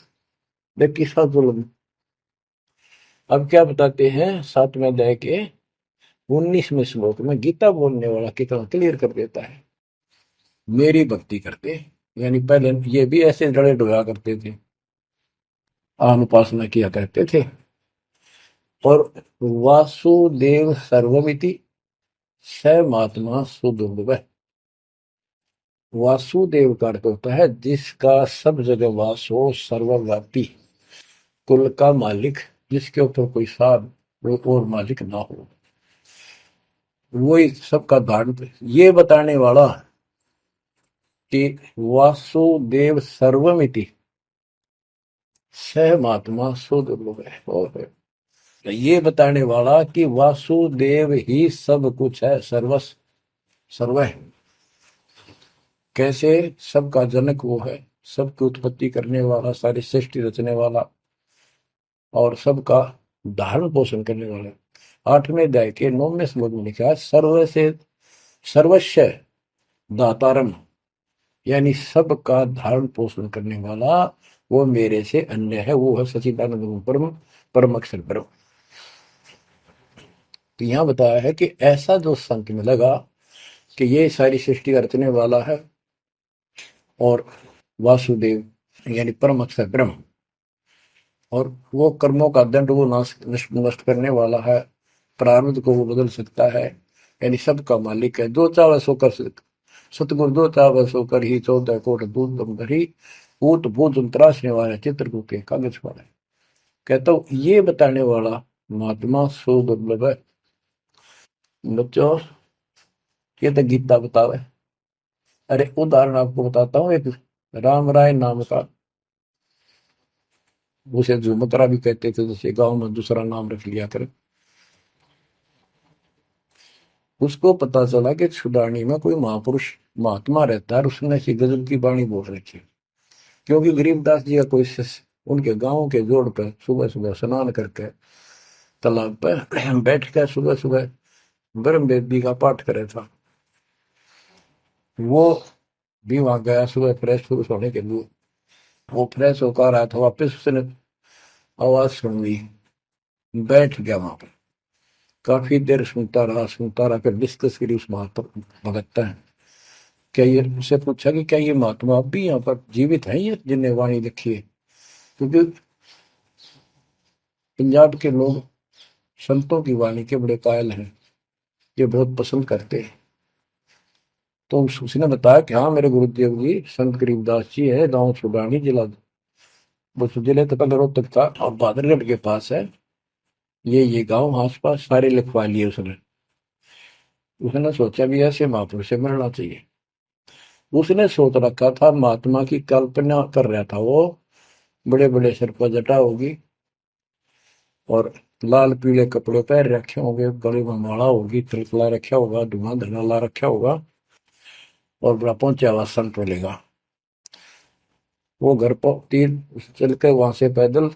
देख किसा जुल्म। अब क्या बताते हैं 7वें अध्याय के 19वें श्लोक में, गीता बोलने वाला कितना क्लियर कर देता है। मेरी भक्ति करते, यानी पहले ये भी ऐसे जड़े डोया करते थे, अनुपासना किया करते थे। और वासुदेव सर्वमिति स महात्मा सुदुर्लभ। वासुदेव का अर्थ होता है जिसका सब जगह वास हो, सर्वव्यापी, कुल का मालिक, जिसके ऊपर कोई साथ और मालिक ना हो, वही सबका धारण। ये बताने वाला कि वासुदेव सर्वमिति स महात्मा सुदुर्लभ है। और ये बताने वाला कि वासुदेव ही सब कुछ है, सर्वस्व सर्व है। कैसे? सबका जनक वो है, सबकी उत्पत्ति करने वाला, सारी सृष्टि रचने वाला, और सबका धारण पोषण करने वाला। 8वें अध्याय के 9वें श्लोक में लिखा है सर्व से सर्वस्व दातारम, यानी सबका धारण पोषण करने वाला वो मेरे से अन्य है, वो है सच्चिदानंद परम परम अक्षर ब्रह्म। तो यहां बताया है कि ऐसा जो संत में लगा कि ये सारी सृष्टि रचने वाला है, और वासुदेव यानी परम अक्षर ब्रह्म, और वो कर्मों का दंड वो नष्ट करने वाला है, प्रारब्ध को वो बदल सकता है, यानी सबका मालिक है, जो चाहे सो कर सतगुरु दो चाव सो कर ही 14 कोट दूध तुम धरी ऊत भूत त्रासने वाले चित्रकूट के कागज वाले। कहता हूँ ये बताने वाला महात्मा सो दुर्लभ है बच्चों। ये तो गीता बतावे। अरे उदाहरण आपको बताता हूँ एक राम राय नाम का, उसे झुमकरा भी कहते थे, जैसे गांव में दूसरा नाम रख लिया कर। उसको पता चला कि छुडानी में कोई महापुरुष महात्मा रहता है, उसने ऐसी गजब की वाणी बोल रखी। क्योंकि गरीबदास जी का कोई शिष्य उनके गांव के जोड़ पे सुबह सुबह स्नान करके तालाब पे बैठ कर सुबह सुबह ब्रह्म वेदी का पाठ करे था। वो भी वहां गया सुबह फ्रेश फ्रूश होने के लिए। वो फ्रेश होकर आया था, वापिस उसने आवाज सुन ली, बैठ गया वहां पर। काफी देर सुनता रहा, फिर डिस्कस करी उस महात्मा भगत है। क्या ये उससे पूछा कि क्या ये महात्मा अब भी यहाँ पर जीवित है, ये जिन्हें वाणी लिखी है? क्योंकि पंजाब के लोग संतों की वाणी के बड़े कायल हैं, ये बहुत पसंद करते हैं। तो उसने बताया कि हाँ मेरे गुरुदेव जी संत गरीबदास जी है, गांव छुडानी जिला, वो जिले तो पहले रोहतक था और बहादुरगढ़ के पास है। ये गांव आस पास सारे लिखवा लिए उसने। उसने सोचा भी ऐसे महापुरुष से मिलना चाहिए। उसने सोच रखा था महात्मा की कल्पना कर रहा था वो, बड़े बड़े सिर पर जटा होगी और लाल पीले कपड़े पहन रखे होंगे, गले में माला होगी, तिलकला रखा होगा, धुआं धना ला रखा होगा और बड़ा पहुंचा हुआ संत मिलेगा। वो घर पर तीन चल के वहां से पैदल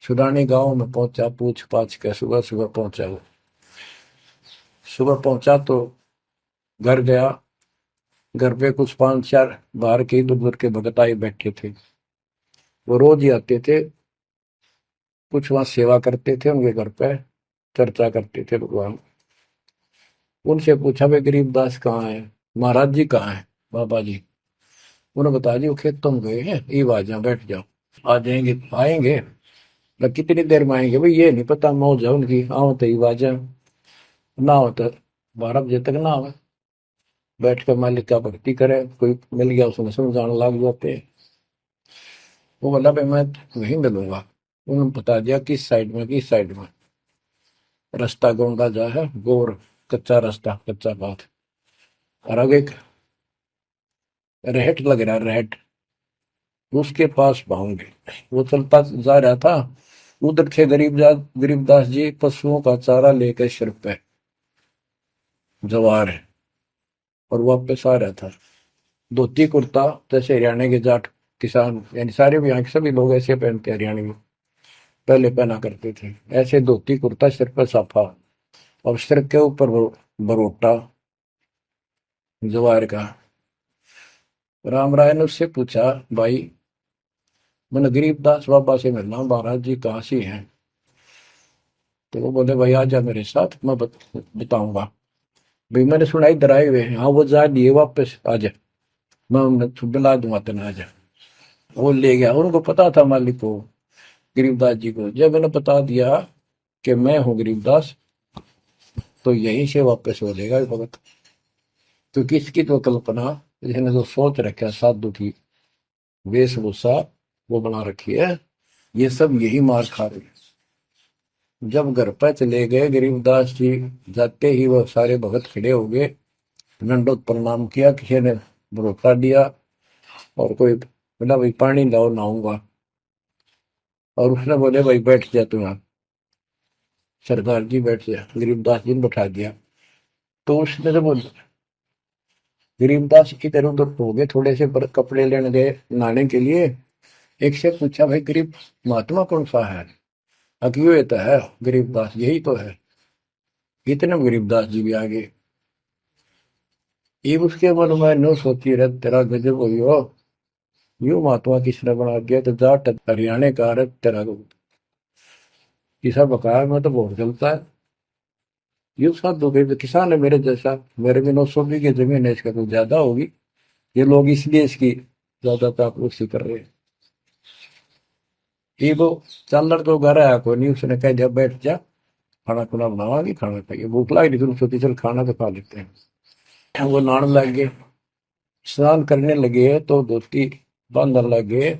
छुडानी गांव में पहुंचा, पूछ पाछ के सुबह सुबह पहुंचा। वो सुबह पहुंचा तो घर गया। घर पे कुछ 5-4 बाहर के इधर उधर के भगत आए बैठे थे। वो रोज ही आते थे, कुछ वहां सेवा करते थे उनके घर पे, चर्चा करते थे भगवान। उनसे पूछा भाई गरीबदास कहाँ है, महाराज जी कहाँ है, बाबा जी? उन्होंने बताया जी वो खेतों में गए हैं, ये आ जाओ बैठ जाओ। आ जाएंगे आएंगे, मतलब कितनी देर में आएंगे भाई ये नहीं पता, मौज है उनकी, आओ तो ही आ जाए, ना हो तो 12 बजे तक ना आवे। बैठ कर मालिक का भक्ति करे, कोई मिल गया उसमें समझाने लग जाते। वो बोला भाई मैं वहीं मिलूंगा। उन्होंने बता दिया किस साइड में, किस साइड में। रास्ता गोंडा जा है, गोर कच्चा रास्ता, कच्चा पाथ, और आगे एक रहट लग रहा है, रहट, उसके पास पहुंचे। वो चलता जा रहा था, उधर थे गरीबदास जी पशुओं का चारा लेकर सिर पे जवार है, और वापस आ रहा था। धोती कुर्ता जैसे हरियाणा के जाट किसान, यानी सारे भी यहाँ के सभी लोग ऐसे पहनते हैं, हरियाणा में पहले पहना करते थे ऐसे धोती कुर्ता, सिर पर साफा और सिर के ऊपर बरोटा जवार का। राम राय ने उससे पूछा भाई मैंने गरीबदास बाबा से मिलना हूं, महाराज जी कहाँ से हैं? तो वो बोले भाई आ जा मेरे साथ, मैं बताऊंगा। भाई मैंने सुना इधर आए हुए हैं, हाँ वो जा दिए वापस, आ जा, मैं उन्हें दिला दूंगा तेना, आ जा। वो ले गया, उनको पता था मालिक को, गरीबदास जी को। जब मैंने बता दिया कि मैं हूँ गरीबदास, तो यहीं से वापस हो जाएगा ये भगत। क्योंकि इसकी तो कल्पना, इसने जो सोच रखा है साधु की वेशभूषा वो बना रखी है, ये सब यही मार खा रहे हैं। जब घर पर चले गए गरीबदास जी, जाते ही वो सारे भगत खड़े हो गए, दंडोत प्रणाम किया, किसी ने भरोसा दिया और कोई बोला भाई पानी लाओ नहाऊंगा, और उसने बोले भाई बैठ जा तू यहाँ, सरदार जी बैठ जा। गरीबदास जी ने बैठा दिया। तो उसने जब गरीबदास इधर उधर हो गए, थोड़े से कपड़े लेने गए नहाने के लिए, एक से पूछा भाई गरीब महात्मा कौन सा है? अकियो ये तो है गरीबदास, यही तो है। इतने में गरीबदास जी भी आ गए। ये उसके मन में नो सोची रहे तेरा गजब हो गयो, यू महात्मा किसने बना दिया, तो जाट हरियाणा का रहे तेरा किसा बकाया में तो बहुत चलता है। ये साधु भाई किसान है मेरे जैसा, मेरे भी 900 बीघे जमीन है, इसका तो ज्यादा होगी, ये लोग इसलिए इसकी ज्यादा चापलूसी कर रहे हैं। ये वो चल तो घर आया कोई नहीं, उसने कह दिया बैठ जा, खाना खुना बनावागी, खाना खाइए, भूख लग रही थी, सोची चल खाना तो खा लेते हैं। वो नहाने लग गए, स्नान करने लगे तो धोती बांधने लगे।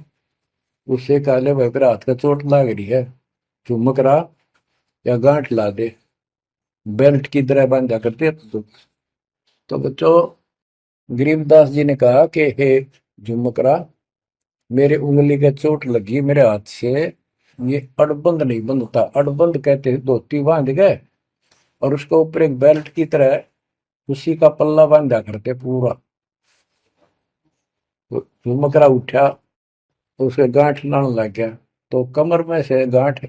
उससे काले भाई पर हाथ का चोट लग रही है, चुमक रहा या गांठ ला दे, बेल्ट की तरह बांधा करते। तो बच्चों, गरीबदास जी ने कहा कि हे झुमकरा, मेरे उंगली का चोट लगी मेरे हाथ से, ये अड़बंद नहीं बंधता। अड़बंद कहते हैं धोती बांध गए और उसके ऊपर एक बेल्ट की तरह उसी का पल्ला बांधा करते पूरा। तो झुमकरा उठा तो उसके गांठ लाने लग गया, तो कमर में से गांठ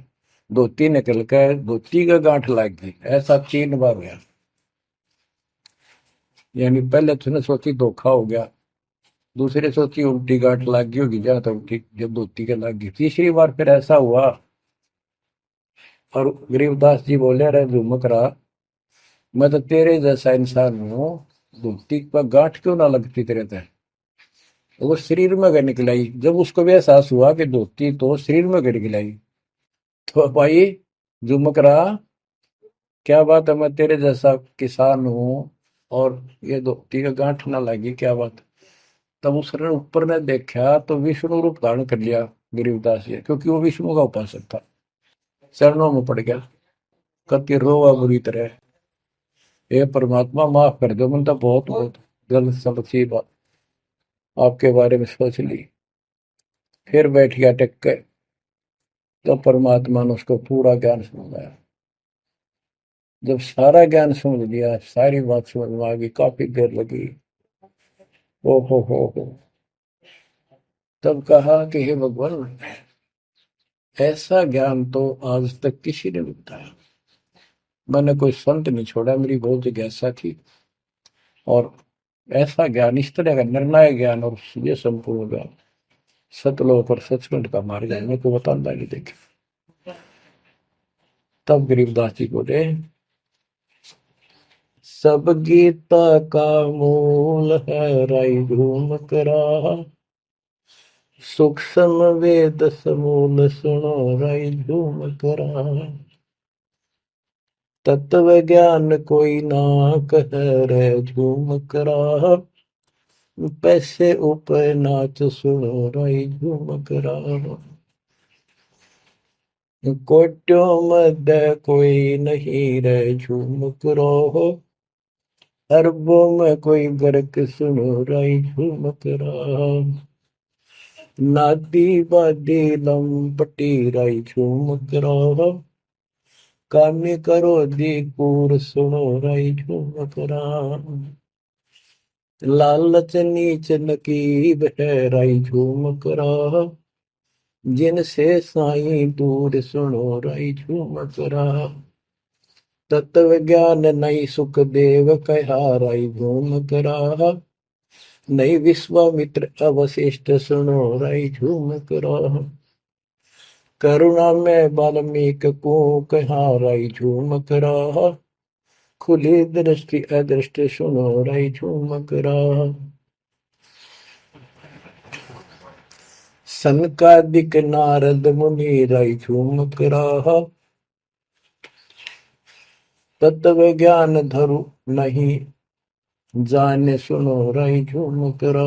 धोती निकल कर धोती का गांठ लग गई। ऐसा 3 बार गया। यानी पहले तो सोची धोखा हो गया, दूसरे सोची उल्टी गांठ लग गई होगी, जहां तक उल्टी जब धोती के लग गई, तीसरी बार फिर ऐसा हुआ। और गरीबदास जी बोले, अरे झुमकरा, मैं तो तेरे जैसा इंसान हूँ, धोती पर गांठ क्यों ना लगती तेरे तय। वो शरीर में गए निकलाई। जब उसको भी एहसास हुआ कि धोती तो शरीर में गए निकलाई, तो भाई झुमकरा, क्या बात है, मैं तेरे जैसा किसान हूँ और ये धोती का गांठ ना लगी, क्या बात। तब उसने ऊपर ने देखा तो विष्णु रूप धारण कर लिया गरीबदास जी, क्योंकि वो विष्णु का उपासक था। चरणों में पड़ गया, कति रोवा बुरी तरह, हे परमात्मा माफ कर दो, मैंने तो बहुत बहुत गलत सलत सी बात आपके बारे में सोच ली। फिर बैठ गया टेक के। तो परमात्मा ने उसको पूरा ज्ञान समझाया। जब सारा ज्ञान समझ लिया, सारी बात समझ में आ गई, काफी देर लगी। ओ हो, तब कहा कि हे भगवान, ऐसा ज्ञान तो आज तक किसी ने नहीं बताया। मैंने कोई संत नहीं छोड़ा, मेरी बहुत जिज्ञासा थी, और ऐसा ज्ञान, इस तरह का निर्णायक ज्ञान और ये संपूर्ण ज्ञान, सतलोक और सचखंड का मार्ग मेरे को बताना नहीं देखे। तब गरीबदास जी बोले, सब गीता का मूल है राई धूम करा, सूक्ष्म वेद समूल सुनो राई धूम करा, तत्व ज्ञान कोई ना कह रे झूम करा, पैसे ऊपर नाच सुनो राई झूम करा, कोट्यों मध्य कोई नहीं रे झूम करो, अरबों में कोई गर्क सुनो राई झूम करा, नादी बादी लंपटी राई झूम करा, कामी करो दी कूर सुनो राई झूम करा, लालच नीच नकीब है राई झूम करा, जिनसे साईं दूर सुनो राई झूम करा, तत्व ज्ञान नहीं सुख देव कहा राई झूम करा, नहीं विश्वामित्र अवशिष्ट सुनो राई झूम करा, करुणा में वाल्मीकि को कहा राई झूम करा, खुली दृष्टि अदृष्ट सुनो राई झूम करा, सनकादिक नारद मुनि राई झूम करा, तत्व ज्ञान धरु नहीं जाने सुनो राई झूम करा,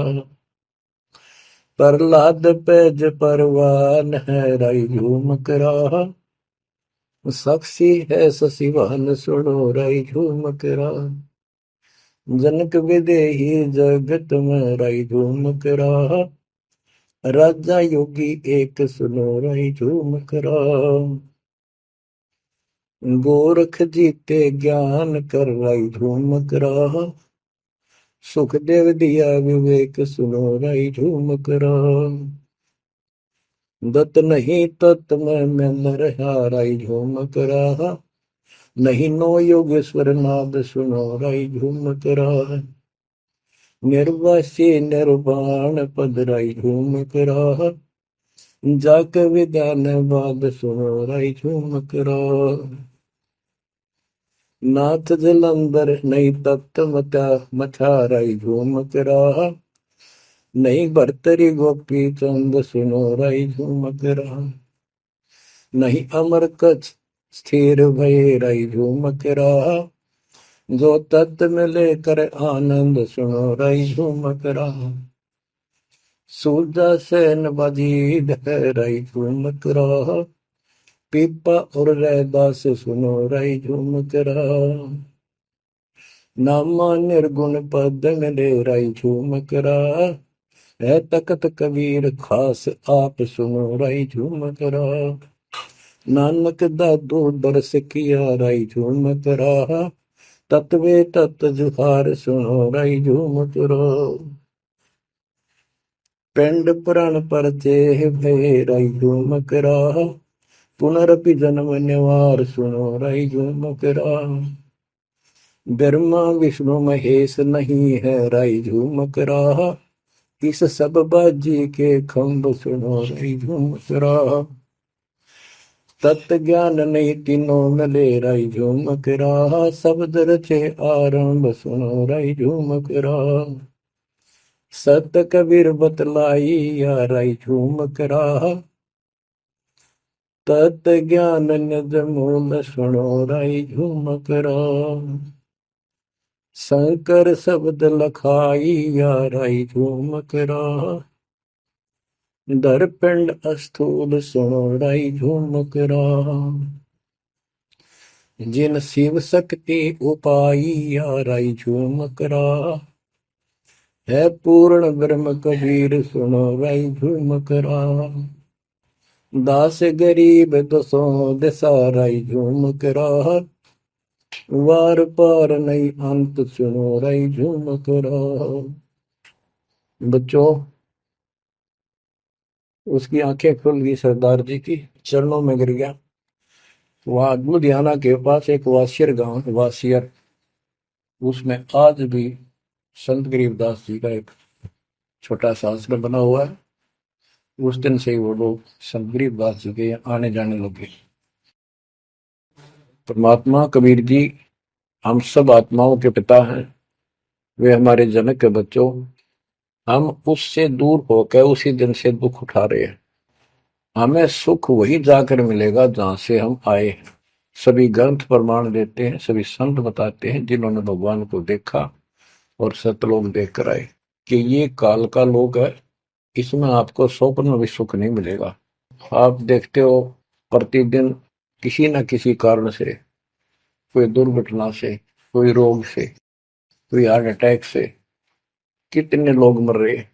प्रहलाद पैज परवान है राई झूम करा, साक्षी है शशिवान सुनो राई झूम करा, जनक विदेही जगत में राई झूम करा, राजा योगी एक सुनो राई झूम करा, गोरख जीते ज्ञान कर राई झूम करा, सुखदेव दिया विवेक सुनो राई झूम करा, दत्त नहीं तत् में नरहा राई झूम करा, नहीं नो योगेश्वर नाद सुनो राई झूम करा, निर्वासी निर्वाण पद राई झूम करा, जाक विधान बाद सुनो राई झूम करा, नाथ जलंधर नहीं तत्त मता मथा राई झूम करा, नहीं भरतरी गोपी चंद सुनो राई झूम करा, नहीं अमर कछ स्थिर भय राई झूम करा, जो तत् में लेकर आनंद सुनो रही झूमक रहा। सूरजा सैन बजीद है रही झूमक रहा। पीपा और रैदास सुनो रही झूमक रहा। नामा निर्गुण पद में ले रही झूमक रहा। है तकत कबीर खास आप सुनो रही झूमक रहा। नानक दादू दरस किया रही झूमक रहा। तत्वे तत् जुहार सुनो रही झूमक रहा। पिंड पुराण पर देह भय रही झूमक रहा। पुनरपि जन्म निवार सुनो रही झूमक रहा। ब्रह्मा विष्णु महेश नहीं है रही झूमक रहा। इस सब बाजी के खंभ सुनो रही झूमक रहा। तत्व ज्ञान नहीं तीनों में ले रही झूमक रहा। शब्द रचे आरंभ सुनो रही झूमक रहा। सत कबीर बतलाई या रही झूमक रहा। तत् ज्ञान निज मूल सुनो रही झूमक रहा। शंकर शब्द लखाई या रही झूमक रहा। दरपिंड अस्थूल सुनो रही झूमक रहा। जिन शिव शक्ति उपाई या रही झूमक रहा। है पूर्ण ब्रह्म कबीर सुनो रही झूमक रहा। दास गरीब दसों दिशा रही झूमक रहा। वार पार नहीं अंत सुनो रही झूमक रहा। बच्चों, उसकी आंखें खुल गई, सरदार जी की चरणों में गिर गया। वहां लुधियाना के पास एक वासियर गांव है, वासियर, उसमें आज भी संत गरीबदास जी का एक छोटा सा आश्रम बना हुआ है। उस दिन से ही वो लोग संत गरीबदास जी के आने जाने लगे। परमात्मा कबीर जी हम सब आत्माओं के पिता हैं, वे हमारे जनक के बच्चों। हम उससे दूर होकर उसी दिन से दुख उठा रहे हैं। हमें सुख वही जाकर मिलेगा जहां से हम आए हैं। सभी ग्रंथ प्रमाण देते हैं, सभी संत बताते हैं जिन्होंने भगवान को देखा और सतलोक देख कर आए कि ये काल का लोक है, इसमें आपको स्वप्न में भी सुख नहीं मिलेगा। आप देखते हो प्रतिदिन किसी न किसी कारण से, कोई दुर्घटना से, कोई रोग से, कोई हार्ट अटैक से कितने लोग मर रहे हैं।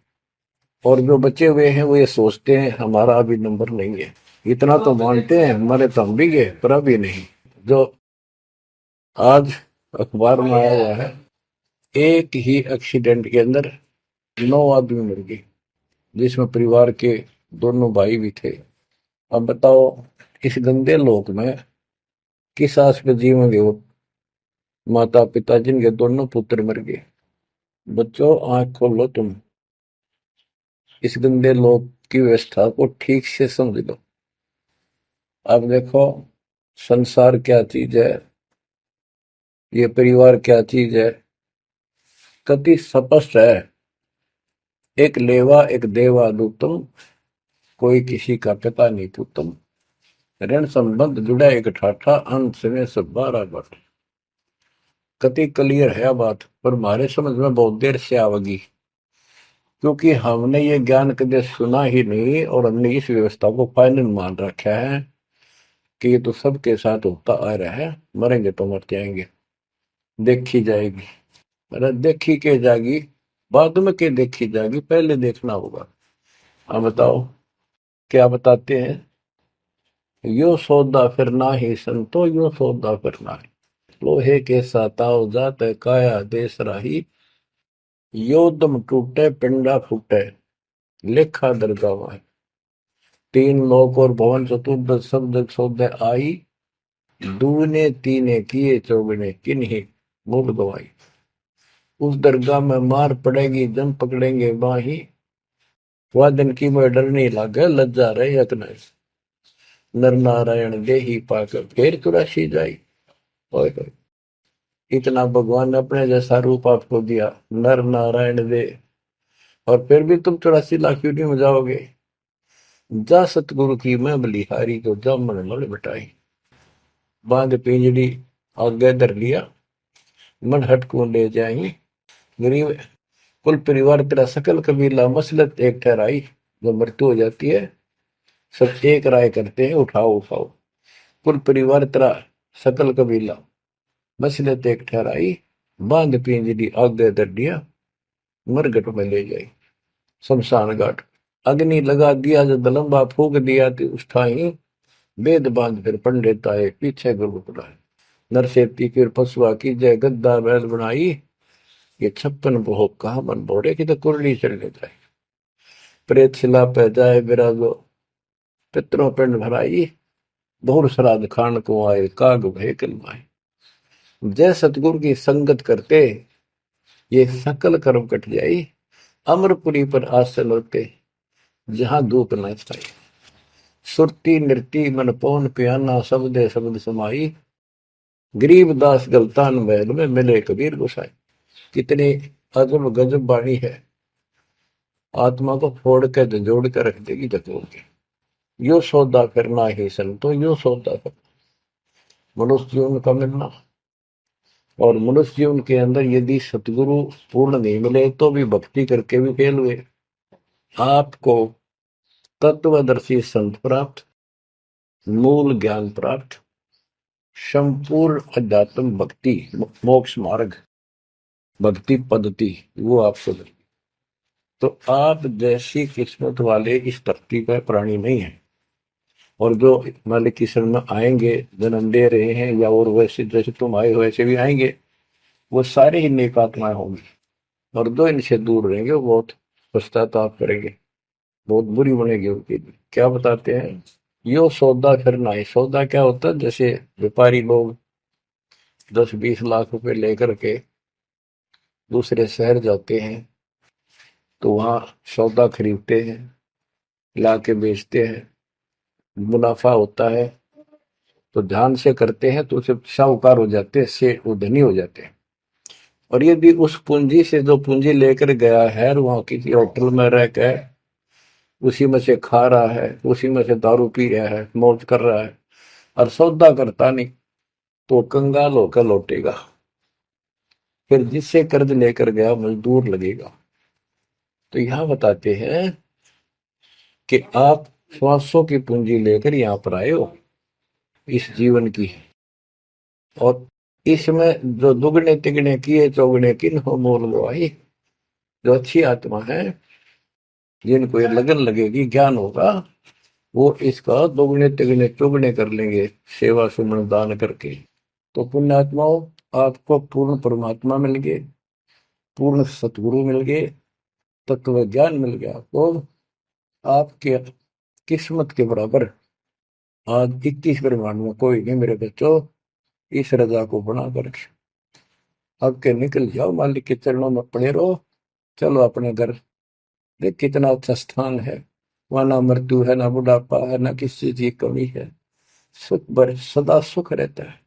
और जो बचे हुए हैं वो ये सोचते हैं हमारा अभी नंबर नहीं है। इतना तो मानते हैं मरे तो हम भी गए, पर अभी नहीं। जो आज अखबार में आया हुआ है, एक ही एक्सीडेंट के अंदर 9 आदमी मर गए, जिसमें परिवार के दोनों भाई भी थे। अब बताओ इस गंदे लोक में किस आस पे जीवेंगे वो माता पिता जिनके दोनों पुत्र मर गए। बच्चों, आंख खोलो, तुम इस गंदे लोक की व्यवस्था को ठीक से समझ लो। अब देखो संसार क्या चीज है, ये परिवार क्या चीज है, कति स्पष्ट है। एक लेवा एक देवा दूतम, कोई किसी का पिता नहीं पुतम। ऋण संबंध जुड़ा एक ठाठा, अंत में सब 12 बट। कति क्लियर है बात, पर हमारे समझ में बहुत देर से आवेगी, क्योंकि हमने ये ज्ञान कभी सुना ही नहीं और हमने इस व्यवस्था को फाइनल मान रखा है कि ये तो सबके साथ होता आ रहा है, मरेंगे तो मर जाएंगे, देखी जाएगी। अरे देखी के जाएगी, बाद में के देखी जाएगी, पहले देखना होगा। अब बताओ क्या बताते हैं, यो सौदा फिर ना ही संतो, यो सौदा फिर ना ही। लोहे के साताव जात काया देश राही। यो दम टूटे पिंडा फूटे, लेखा दरगावा है। तीन लोक और भवन चतुर्दश शब्द सौदे आई। दूने तीने किए चौगने किन्हीं मूल गवाई। उस दरगाह में मार पड़ेगी जम पकड़ेंगे बाही। वह दिन की में डर नहीं लागे लज्जा रहे यकन। नर नारायण दे ही पाकर फिर चुरासी जाई। ओए होए, इतना भगवान ने अपने जैसा रूप आपको दिया, नर नारायण दे, और फिर भी तुम 84 लाख यूनिट में जाओगे। जा सतगुरु की मैं बलिहारी, तो जामन मल बटाई। बांध पिंजड़ी आगे धर लिया, मन हट को ले जाई। गरीब कुल परिवार तेरा सकल कबीला मसलत एक ठहराई। जब मृत्यु हो जाती है सब एक राय करते हैं, उठाओ उठाओ। कुल परिवार तेरा सकल कबीला मसलत एक ठहराई। बांध पिंजरी आगे दर दिया, मरघट में ले जाई शमशान घाट। अग्नि लगा दिया जब लंबा फूक दिया तो उस ठाई। वेद बांध फिर पंडित आए पीछे गुरु बुलाए। नरसेती फिर पशुआ की जय गद्दा बैल बनाई। ये 56 भोग कहा मन बोरे की तो कुरली चलने जाए। प्रेत शिला पे जाए विराजो, पितरों पिंड भराई। बहुर श्राद्ध खान को आए, काग भय कलमाए। जय सतगुरु की संगत करते, ये सकल कर्म कट जाई। अमरपुरी पर आसन होते, जहां धूप न छाई। सुरती नृती मन पौन पियाना, शब्दे शब्द समाई। गरीब दास गलतान महल में मिले कबीर गोसाई। कितनी अजब गजब बाणी है, आत्मा को फोड़ के जोड़ के रख देगी जतोड़ के। यो सौदा करना ही संतो, यो सौदा करना मनुष्य जीवन का मिलना। और मनुष्य जीवन के अंदर यदि सतगुरु पूर्ण नहीं मिले तो भी भक्ति करके भी फेल हुए। आपको तत्वदर्शी संत प्राप्त, मूल ज्ञान प्राप्त, संपूर्ण अध्यात्म भक्ति मोक्ष मार्ग भक्ति पद्धति वो आपको मिले। तो आप जैसी किस्मत वाले इस धरती पर प्राणी नहीं है। और जो मालिक की शरण में आएंगे, जन्म दे रहे हैं या और वैसे जैसे तुम आए हो वैसे भी आएंगे, वो सारे ही नेक आत्माएं होंगी। और जो इनसे दूर रहेंगे वो बहुत पश्चाताप करेंगे, बहुत बुरी बनेगी उनकी। क्या बताते हैं, यो सौदा करना है। सौदा क्या होता है, जैसे व्यापारी लोग 10-20 लाख रुपए लेकर के दूसरे शहर जाते हैं तो वहां सौदा खरीदते हैं, ला के बेचते हैं, मुनाफा होता है तो ध्यान से करते हैं तो उसे साहूकार हो जाते हैं, से वो धनी हो जाते हैं। और यदि उस पूंजी से जो पूंजी लेकर गया है वहां किसी होटल में रह के उसी में से खा रहा है, उसी में से दारू पी रहा है, मौज कर रहा है और सौदा करता नहीं, तो कंगाल होकर लौटेगा। फिर जिससे कर्ज लेकर गया मजदूर लगेगा। तो यहां बताते हैं कि आप श्वासों की पूंजी लेकर यहां पर आए हो इस जीवन की, और इसमें जो दुगने तिगने किए चौगने किन हो मोल वो आई। जो अच्छी आत्मा है, जिनको ये लगन लगेगी, ज्ञान होगा, वो इसका दोगुने तिगने चौगने कर लेंगे सेवा सुमन दान करके। तो पुण्यात्माओं, आपको पूर्ण परमात्मा मिल गए, पूर्ण सतगुरु मिल गए, तत्व ज्ञान मिल गया। तो आपके किस्मत के बराबर आज 21 ब्रह्मांड में कोई नहीं मेरे बच्चों। इस रजा को बना कर अब के निकल जाओ, मालिक के चरणों में पड़े रहो। चलो अपने घर, देख कितना अच्छा स्थान है। वहां ना मृत्यु है, ना बुढ़ापा है, ना किसी चीज की कमी है। सुख भर सदा सुख रहता है।